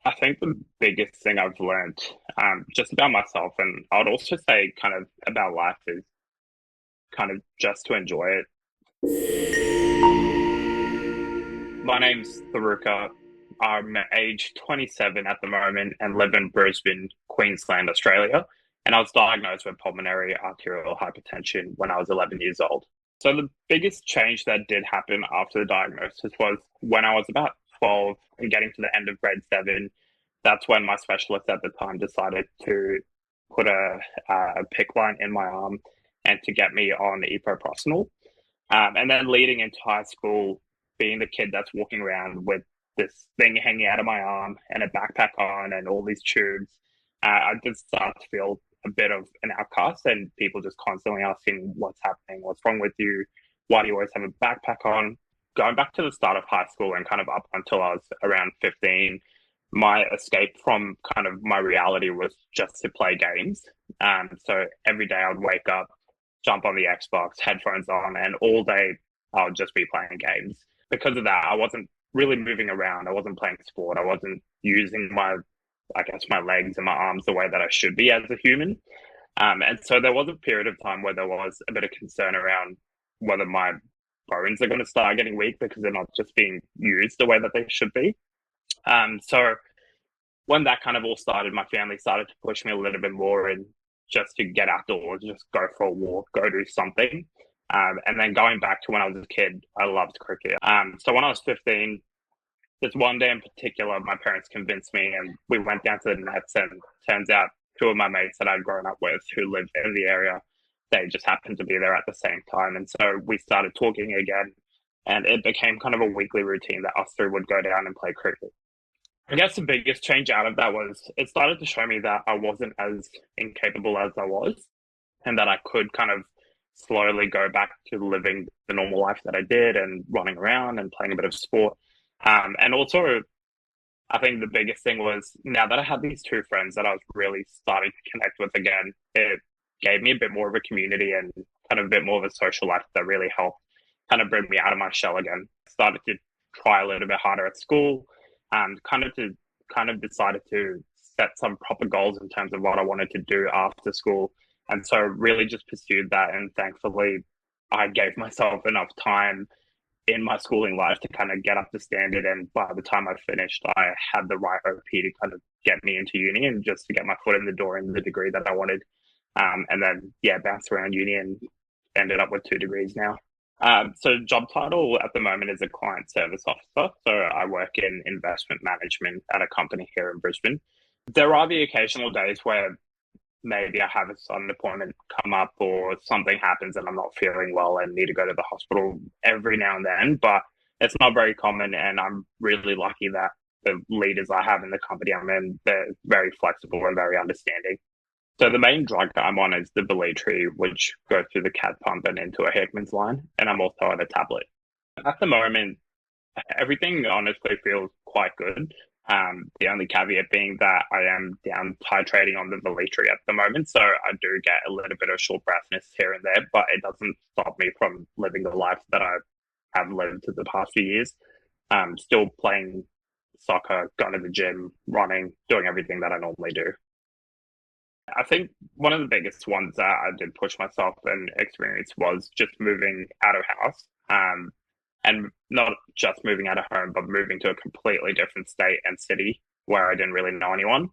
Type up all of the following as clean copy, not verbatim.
I think the biggest thing I've learned, just about myself, and I'd also say kind of about life, is kind of just to enjoy it. My name's Tharuka. I'm age 27 at the moment and live in Brisbane, Queensland, Australia. And I was diagnosed with pulmonary arterial hypertension when I was 11 years old. So the biggest change that did happen after the diagnosis was when I was about 12 and getting to the end of grade 7. That's when my specialist at the time decided to put a PIC line in my arm and to get me on epoprostenol. And then leading into high school, being the kid that's walking around with this thing hanging out of my arm and a backpack on and all these tubes, I did start to feel a bit of an outcast, and people just constantly asking, "What's happening? What's wrong with you? Why do you always have a backpack on?" Going back to the start of high school and kind of up until I was around 15, my escape from kind of my reality was just to play games. So every day I would wake up, jump on the Xbox, headphones on, and all day I would just be playing games. Because of that, I wasn't really moving around. I wasn't playing sport. I wasn't using I guess, my legs and my arms the way that I should be as a human. And so there was a period of time where there was a bit of concern around whether my bones are going to start getting weak because they're not just being used the way that they should be. So when that kind of all started, my family started to push me a little bit more and just to get outdoors, just go for a walk, go do something. And then going back to when I was a kid, I loved cricket. So when I was 15, there's one day in particular, my parents convinced me and we went down to the nets, and turns out two of my mates that I'd grown up with who lived in the area, they just happened to be there at the same time. And so we started talking again, and it became kind of a weekly routine that us three would go down and play cricket. I guess the biggest change out of that was it started to show me that I wasn't as incapable as I was, and that I could kind of slowly go back to living the normal life that I did and running around and playing a bit of sport. And also, I think the biggest thing was now that I had these two friends that I was really starting to connect with again, it gave me a bit more of a community and kind of a bit more of a social life that really helped kind of bring me out of my shell again. Started to try a little bit harder at school, and kind of decided to set some proper goals in terms of what I wanted to do after school. And so really just pursued that, and thankfully I gave myself enough time in my schooling life to kind of get up to standard. And by the time I finished, I had the right OP to kind of get me into uni and just to get my foot in the door in the degree that I wanted. And then, yeah, bounced around uni and ended up with 2 degrees now. So job title at the moment is a client service officer. So I work in investment management at a company here in Brisbane. There are the occasional days where maybe I have a sudden appointment come up or something happens and I'm not feeling well and need to go to the hospital every now and then, but it's not very common. And I'm really lucky that the leaders I have in the company I'm in, they're very flexible and very understanding. So the main drug that I'm on is the Belitri, which goes through the CAD pump and into a Hickman's line, and I'm also on a tablet. At the moment, everything honestly feels quite good. The only caveat being that I am down titrating on the Velitri at the moment, so I do get a little bit of short breathness here and there, but it doesn't stop me from living the life that I have lived for the past few years. Still playing soccer, going to the gym, running, doing everything that I normally do. I think one of the biggest ones that I did push myself and experience was just moving out of house. And not just moving out of home, but moving to a completely different state and city where I didn't really know anyone.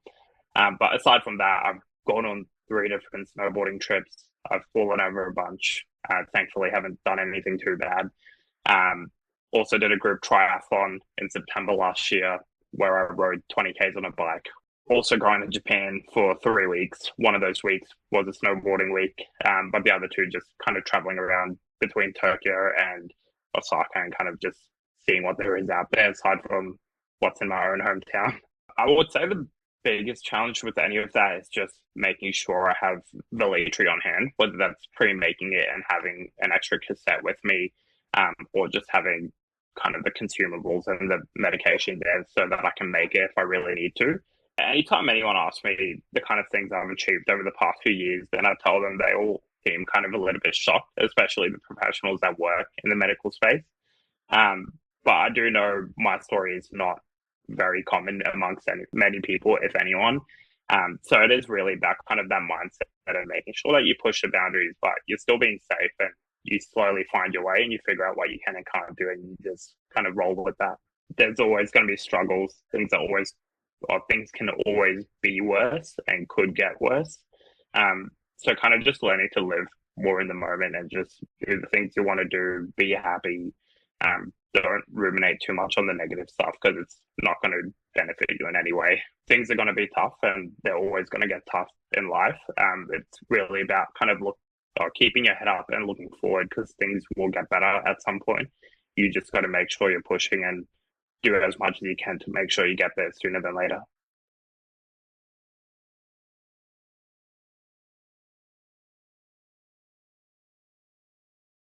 But aside from that, I've gone on 3 different snowboarding trips. I've fallen over a bunch. Thankfully, haven't done anything too bad. Um, Also did a group triathlon in September last year where I rode 20 Ks on a bike. Also going to Japan for 3 weeks. One of those weeks was a snowboarding week, but the other two just kind of traveling around between Tokyo and Osaka and kind of just seeing what there is out there aside from what's in my own hometown. I would say the biggest challenge with any of that is just making sure I have the Litry on hand, whether that's pre-making it and having an extra cassette with me, or just having kind of the consumables and the medication there so that I can make it if I really need to. Anytime anyone asks me the kind of things I've achieved over the past few years, then I tell them they all seem kind of a little bit shocked, especially the professionals that work in the medical space. Um, but I do know my story is not very common amongst many people, if anyone. So it is really about kind of that mindset and making sure that you push the boundaries, but you're still being safe and you slowly find your way and you figure out what you can and can't do and you just kind of roll with that. There's always going to be struggles. Things can always be worse and could get worse. So kind of just learning to live more in the moment and just do the things you want to do, be happy. Don't ruminate too much on the negative stuff because it's not going to benefit you in any way. Things are going to be tough and they're always going to get tough in life. It's really about kind of keeping your head up and looking forward because things will get better at some point. You just got to make sure you're pushing and do as much as you can to make sure you get there sooner than later.